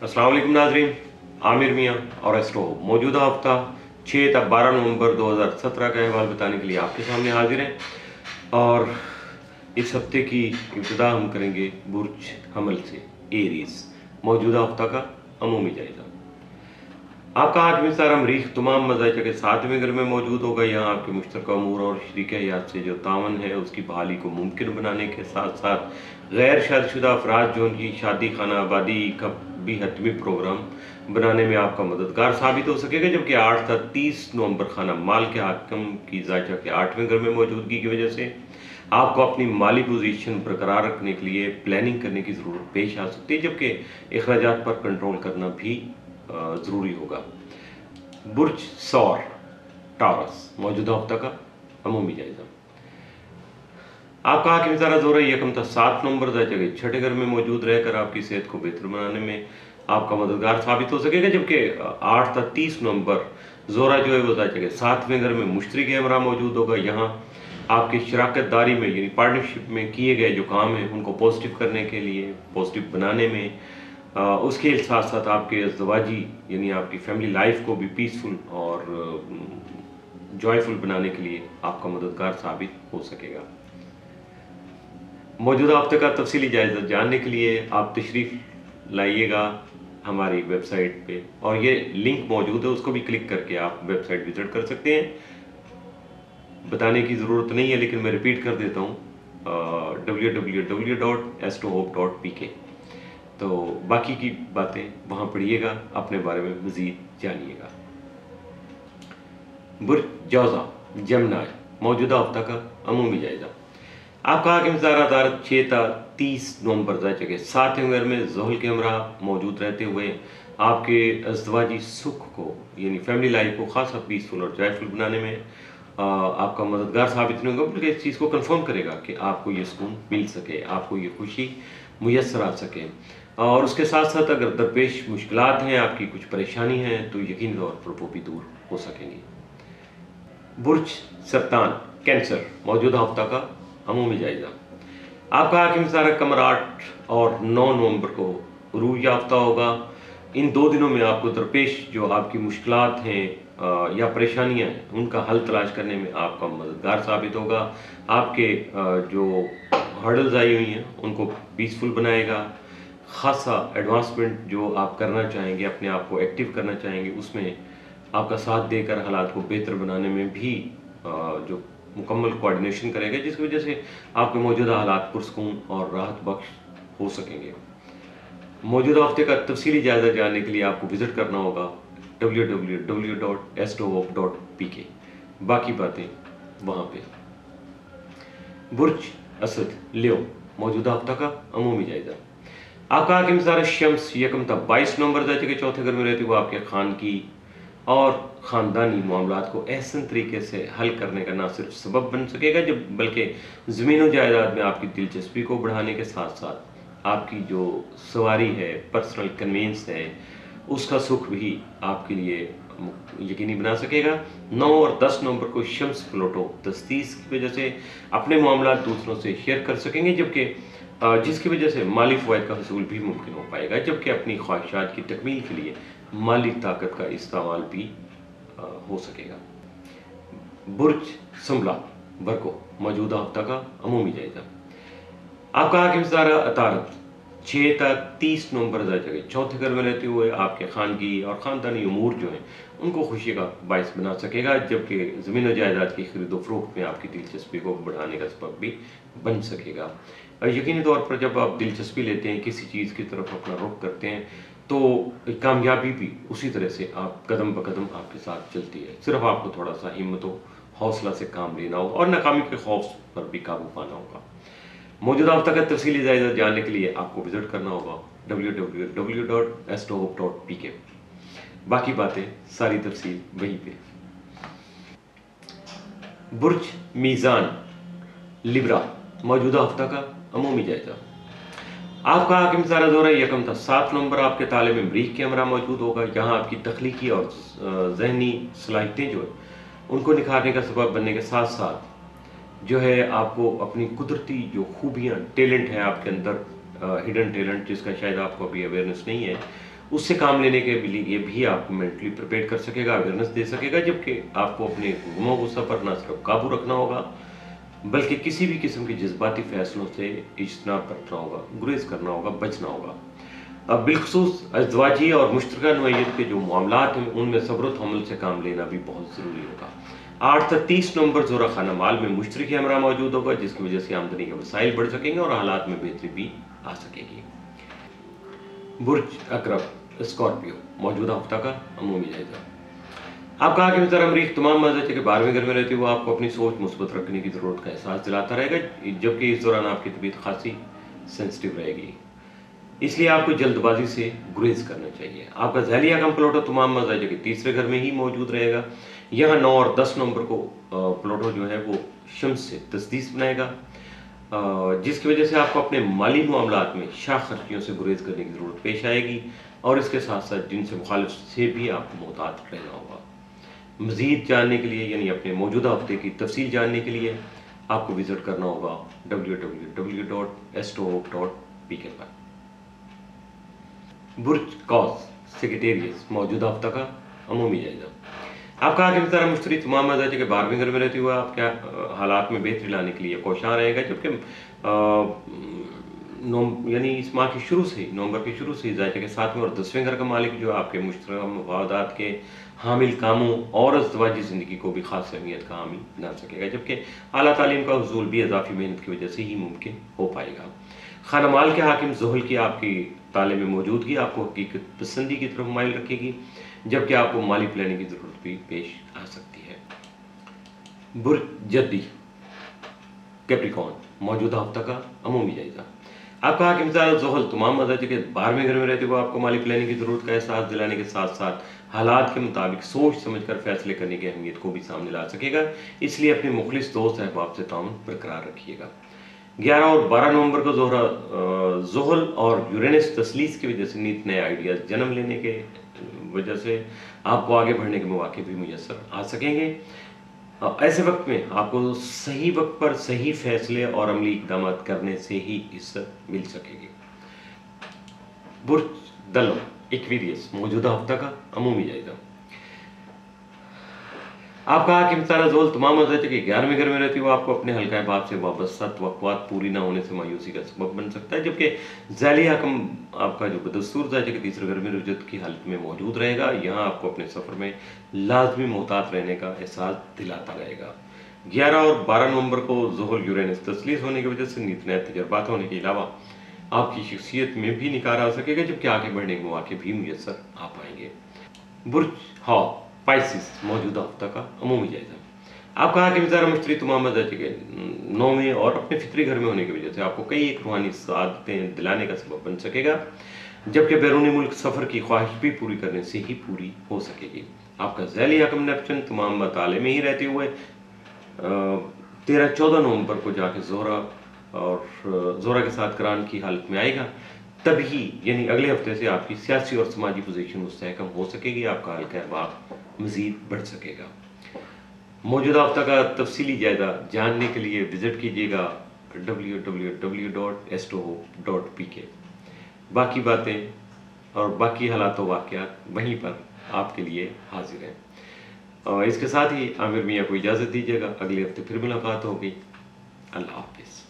अस्सलाम वालेकुम नाजरीन, आमिर मियाँ और एस्ट्रो मौजूदा हफ्ता 6 तक 12 नवंबर 2017 का अहवाल बताने के लिए आपके सामने हाजिर हैं। और इस हफ्ते की इब्तिदा हम करेंगे बुर्ज हमल से, एरीज। मौजूदा हफ्ता का अमूमी जायजा। आपका हाकिम सारा मरीख तमाम मज़ाइका के 7वें घर में मौजूद होगा। यहाँ आपके मुश्तरका अमूर और शरीक हयात से जो तावन है उसकी बहाली को मुमकिन बनाने के साथ साथ गैर शादीशुदा अफराद जो उनकी शादी खाना आबादी का भी हतमी प्रोग्राम बनाने में आपका मददगार साबित हो सकेगा। जबकि 8 तक 30 नवंबर खाना माल के हाकिम की जायजा के 8वें घर में मौजूदगी की वजह से आपको अपनी माली पोजीशन बरकरार रखने के लिए प्लानिंग करने की ज़रूरत पेश आ सकती है, जबकि अखराजात पर कंट्रोल करना भी ज़रूरी होगा। बुर्ज सौर टॉरस मौजूदा हफ्ता का अमूमी जायजा। आपका हाकिम सारा ज़ोरा यकम था 7 नवंबर जगह 6ठे घर में मौजूद रहकर आपकी सेहत को बेहतर बनाने में आपका मददगार साबित हो सकेगा। जबकि 8 तक 30 नवंबर ज़ोरा जो है वो जगह 7वें घर में मुश्तरी के हमरा मौजूद होगा। यहाँ आपकी शराकत दारी में यानी पार्टनरशिप में किए गए जो काम हैं उनको पॉजिटिव करने के लिए, पॉजिटिव बनाने में, उसके साथ साथ आपके अज़दवाजी यानी आपकी फैमिली लाइफ को भी पीसफुल और जॉयफुल बनाने के लिए आपका मददगार साबित हो सकेगा। मौजूदा हफ्ते का तफसीली जायजा जानने के लिए आप तशरीफ़ लाइएगा हमारी वेबसाइट पे, और ये लिंक मौजूद है, उसको भी क्लिक करके आप वेबसाइट विजिट कर सकते हैं। बताने की ज़रूरत नहीं है लेकिन मैं रिपीट कर देता हूँ, www.astrohope.pk। तो बाकी की बातें वहाँ पढ़िएगा, अपने बारे में मज़ीद जानिएगा। बुर्ज जौज़ा जमनाय मौजूदा हफ्ता का अमूमी जायजा। आपका हाकिम ज़ारा 6 तक 30 नवंबर जगह 7वें घर में ज़ोहल के हमरा मौजूद रहते हुए आपके अज़दवाजी सुख को यानी फैमिली लाइफ को खासा पीसफुल और जॉयफुल बनाने में आपका मददगार साबित नहीं होगा, बल्कि इस चीज़ को कंफर्म करेगा कि आपको ये सुकून मिल सके, आपको ये खुशी मुयस्सर आ सके। और उसके साथ साथ अगर दरपेश मुश्किलात हैं, आपकी कुछ परेशानी है, तो यकीनी तौर पर वो भी दूर हो सकेंगी। बुर्ज सरतान कैंसर मौजूदा हफ्ता का अमूमी जायजा। आपका हाकिम सारा कमर 8 और 9 नवंबर को उरूज याफ्ता होगा। इन 2 दिनों में आपको दरपेश जो आपकी मुश्किलात हैं या परेशानियां हैं उनका हल तलाश करने में आपका मददगार साबित होगा। आपके जो हर्डल्स आई हुई हैं उनको पीसफुल बनाएगा। खासा एडवांसमेंट जो आप करना चाहेंगे, अपने आप को एक्टिव करना चाहेंगे, उसमें आपका साथ देकर हालात को बेहतर बनाने में भी जो मुकम्मल कोऑर्डिनेशन करेगा, जिसकी वजह से आपके मौजूदा हालात पुरसकून और राहत बख्श हो सकेंगे। मौजूदा हफ्ते का तफसीली जायजा जानने के लिए आपको विजिट करना होगा www.astrohope.pk। बाकी बातें वहाँ पे। बुर्ज असद लियो मौजूदा हफ्ता का अमूमी जायजा। आपका हाकिम सारा शम्स यकम तक 22 नवंबर जगह 4थे घर में रहती हुआ आपके खान की और ख़ानदानी मामलात को एहसन तरीके से हल करने का ना सिर्फ सबब बन सकेगा बल्कि ज़मीन जायदाद में आपकी दिलचस्पी को बढ़ाने के साथ साथ आपकी जो सवारी है, पर्सनल कन्वेंस है, उसका सुख भी आपके लिए यकीनी बना सकेगा। 9 और 10 नवंबर को शम्स प्लूटो तस्तीस की वजह से अपने मामलात दूसरों से शेयर कर सकेंगे, जबकि जिसकी वजह से माली फ़वाइद का हसूल भी मुमकिन हो पाएगा, जबकि अपनी ख्वाहिशात की तकमील के लिए माली ताकत का इस्तेमाल भी हो सकेगा। बुर्ज संभला वर्गो मौजूदा हफ्ता का अमूमी जायजा। आपका हाकिम ज़ारा अतारत 6 तक 30 नवंबर जगह 4थे घर में रहते हुए आपके खानगी और ख़ानदानी उमूर जो हैं उनको खुशी का बायस बना सकेगा, जबकि ज़मीन और जायदाद की खरीदो फरोख्त में आपकी दिलचस्पी को बढ़ाने का सबब भी बन सकेगा। यकीनी तौर पर जब आप दिलचस्पी लेते हैं, किसी चीज़ की तरफ अपना रुख करते हैं, तो कामयाबी भी उसी तरह से आप कदम ब कदम आपके साथ चलती है। सिर्फ आपको थोड़ा सा हिम्मत और हौसला से काम लेना होगा और नाकामी के खौफ पर भी काबू पाना होगा। मौजूदा हफ्ता का तफसीली जायजा जानने के लिए आपको विजिट करना होगा www.astrohope.pk। बाकी बातें सारी तफसील वहीं पे। बुर्ज मीज़ान लिब्रा मौजूदा हफ्ता का अमूमी जायजा। आपका हाकिम सारा ज़ोरा यकम था 7 नवंबर आपके ताले में मरीख के हमरा मौजूद होगा। यहाँ आपकी तख्लीकी और जहनी सलाहियतें जो है उनको निखारने का सबब बनने के साथ साथ जो है आपको अपनी कुदरती जो खूबियाँ, टैलेंट है आपके अंदर, हिडन टैलेंट जिसका शायद आपको अभी अवेयरनेस नहीं है, اس سے کام لینے کے لیے بھی آپ کو مینٹلی پریپیئر کر سکے گا، اویئرنیس دے سکے گا، جبکہ آپ کو اپنے غم و غصہ پر نہ صرف قابو رکھنا ہوگا بلکہ کسی بھی قسم کے جذباتی فیصلوں سے اجتناب برتنا ہوگا، گریز کرنا ہوگا، بچنا ہوگا۔ اب بالخصوص ازدواجی اور مشترکہ نوعیت کے جو معاملات ہیں ان میں صبر و تحمل سے کام لینا بھی بہت ضروری ہوگا۔ 8 سے 30 نومبر زورا خانہ مال میں مشترک ہمراہ موجود ہوگا، جس کی وجہ سے آمدنی کے وسائل بڑھ سکیں گے اور حالات میں بہتری بھی آ سکے گی۔ برج اکرب اسکارپیو، موجودہ ہفتہ کا عمومی جائزہ۔ آپ کا حاکم ذرا مریخ تمام مزاج کے 12ویں گھر میں رہتے ہوئے آپ کو اپنی سوچ مثبت رکھنے کی ضرورت کا احساس دلاتا رہے گا، جبکہ اس دوران آپ کی طبیعت خاصی سینسٹیو رہے گی، اس لیے آپ کو جلد بازی سے گریز کرنا چاہیے۔ آپ کا ذیلی حکم پلوٹو تمام مزاج کے 3ویں گھر میں ہی موجود رہے گا۔ یہاں 9 اور 10 نومبر کو پلوٹو جو ہے وہ شمس سے تسدیس بنائے گا، جس کی وجہ سے آپ کو اپنے مالی معاملات میں شاخ خرچیوں سے گریز کرنے کی ضرورت پیش آئے گی، اور اس کے ساتھ ساتھ جن سے مخالف سے بھی آپ کو محتاط رہنا ہوگا۔ مزید جاننے کے لیے یعنی اپنے موجودہ ہفتے کی تفصیل جاننے کے لیے آپ کو وزٹ کرنا ہوگا www.astrologue.pk پر۔ برج قوس سیکریٹیریس، موجودہ ہفتہ کا عمومی جائزہ۔ آپ کا حاکم ستارہ مشتری تمام مزاج کے 12ویں گھر میں رہتے ہوئے آپ کے حالات میں بہتری لانے کے لیے کوشاں رہے گا، جبکہ یعنی اس ماہ کے شروع سے نومبر کے شروع سے ذائقے کے 7ویں اور 10ویں گھر کا مالک جو آپ کے مشترکہ مفادات کے حامل کاموں اور ازدواجی زندگی کو بھی خاص اہمیت کا حامل بنا سکے گا، جبکہ اعلیٰ تعلیم کا حصول بھی اضافی محنت کی وجہ سے ہی ممکن ہو پائے گا۔ خانہ مال کے حاکم زحل کی آپ کی تالے میں موجودگی آپ کو حقیقت پسندی کی طرف مائل رکھے گی، جبکہ آپ کو مالی پلاننگ کی ضرورت بھی پیش آ سکتی ہے۔ برج جدی کیپریکارن، موجودہ ہفتہ کا عمومی جائزہ۔ آپ کا حاکم ستارہ زحل تمام مزاج کے 12ویں گھر میں رہتے ہوئے آپ کو مالی پلاننگ کی ضرورت کا احساس دلانے کے ساتھ ساتھ حالات کے مطابق سوچ سمجھ کر فیصلے کرنے کی اہمیت کو بھی سامنے لا سکے گا، اس لیے اپنے مخلص دوست احباب سے تعاون برقرار رکھیے گا۔ 11 اور 12 نومبر کو زحل اور یورینس تسلیس کی وجہ سے نیت نئے آئیڈیاز جنم لینے کے وجہ سے آپ کو آگے بڑھنے کے مواقع بھی میسر آ سکیں گے۔ ایسے وقت میں آپ کو صحیح وقت پر صحیح فیصلے اور عملی اقدامات کرنے سے ہی عزت مل سکے گی۔ برج دلو ایکویریس، موجودہ ہفتہ کا عمومی جائزہ۔ آپ کا حاکم ستارہ زحل تمام مزاج کے 11ویں گھر میں رہتی ہوئے آپ کو اپنے حلقہ باب سے وابستہ توقعات پوری نہ ہونے سے مایوسی کا سبب بن سکتا ہے، جبکہ ذیلی حکم آپ کا جو بدستور زائچے کے 3 گھر میں رجوع کی حالت میں موجود رہے گا۔ یہاں آپ کو اپنے سفر میں لازمی محتاط رہنے کا احساس دلاتا رہے گا۔ 11 اور 12 نومبر کو زحل یورینس تسلیس ہونے کی وجہ سے نیت نئے تجربات ہونے کے علاوہ آپ کی شخصیت میں بھی نکھار آ سکے گا، جبکہ آگے بڑھنے کے مواقع بھی میسر آ پائیں گے۔ برج ہاک پائسس، موجودہ ہفتہ کا عمومی جائزہ۔ آپ کا حاکم ستارہ مشتری تمام مزاج کے 9ویں اور اپنے فطری گھر میں ہونے کی وجہ سے آپ کو کئی ایک روحانی سعادتیں دلانے کا سبب بن سکے گا، جبکہ بیرونی ملک سفر کی خواہش بھی پوری کرنے سے ہی پوری ہو سکے گی۔ آپ کا ذیلی حکم نیپچن تمام مطالعے میں ہی رہتے ہوئے 13-14 نومبر کو جا کے زہرہ کے ساتھ قران کی حالت میں آئے گا، تبھی یعنی اگلے ہفتے سے آپ کی سیاسی اور سماجی پوزیشن مستحکم ہو سکے گی، آپ کا حلقہ احباب مزید بڑھ سکے گا۔ موجودہ ہفتہ کا تفصیلی جائزہ جاننے کے لیے وزٹ کیجیے گا www.astrologue.pk۔ باقی باتیں اور باقی حالات و واقعات وہیں پر آپ کے لیے حاضر ہیں۔ اور اس کے ساتھ ہی عامر میاں کو اجازت دیجیے گا، اگلے ہفتے پھر ملاقات ہوگی۔ اللہ حافظ۔